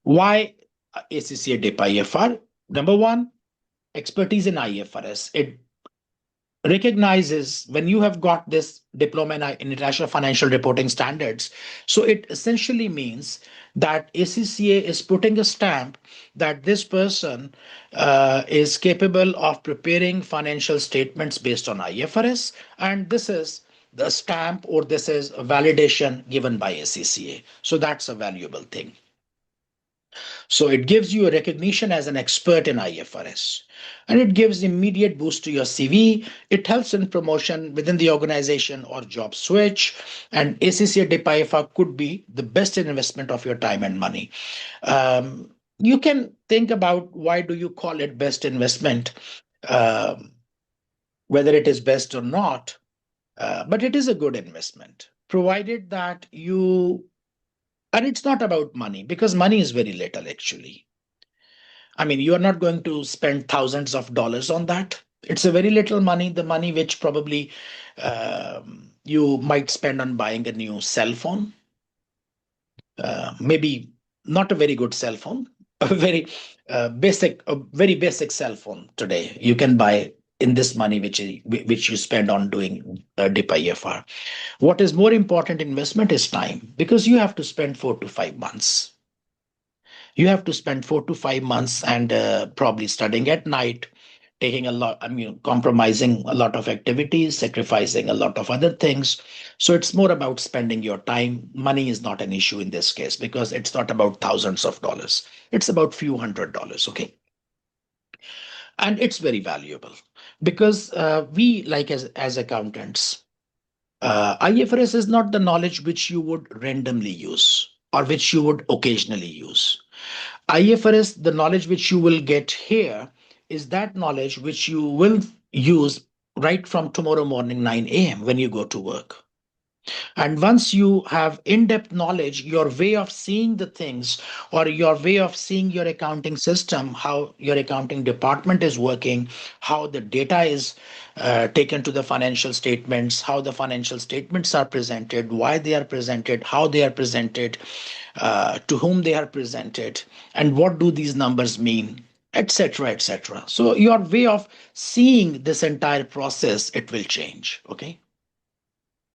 Why ACCA DipIFR? Number one, expertise in IFRS. It recognizes when you have got this diploma in international financial reporting standards. So it essentially means that ACCA is putting a stamp that this person is capable of preparing financial statements based on IFRS, and this is the stamp, or this is a validation given by ACCA. So that's a valuable thing. So it gives you a recognition as an expert in IFRS, and it gives immediate boost to your CV. It helps in promotion within the organization or job switch. And ACCA DPIFR could be the best investment of your time and money. You can think about why do you call it best investment, um, whether it is best or not, but it is a good investment, provided that you, and it's not about money, because money is very little actually. I mean, you are not going to spend thousands of dollars on that. It's a very little money, the money which probably you might spend on buying a new cell phone, maybe not a very good cell phone, a very basic cell phone today. You can buy in this money which you spend on doing DIP-IFR. What is more important investment is time, because you have to spend 4 to 5 months. You have to spend 4 to 5 months and probably studying at night, taking a lot, I mean, compromising a lot of activities, sacrificing a lot of other things. So it's more about spending your time. Money is not an issue in this case, because it's not about thousands of dollars. It's about few $100s. Okay. And it's very valuable because we, like as accountants, IFRS is not the knowledge which you would randomly use or which you would occasionally use. IFRS, the knowledge which you will get here, is that knowledge which you will use right from tomorrow morning 9 a.m. when you go to work. And once you have in-depth knowledge, your way of seeing the things, or your way of seeing your accounting system, how your accounting department is working, how the data is taken to the financial statements, how the financial statements are presented, why they are presented, how they are presented, to whom they are presented, and what do these numbers mean, etc., etc. So your way of seeing this entire process, it will change. Okay.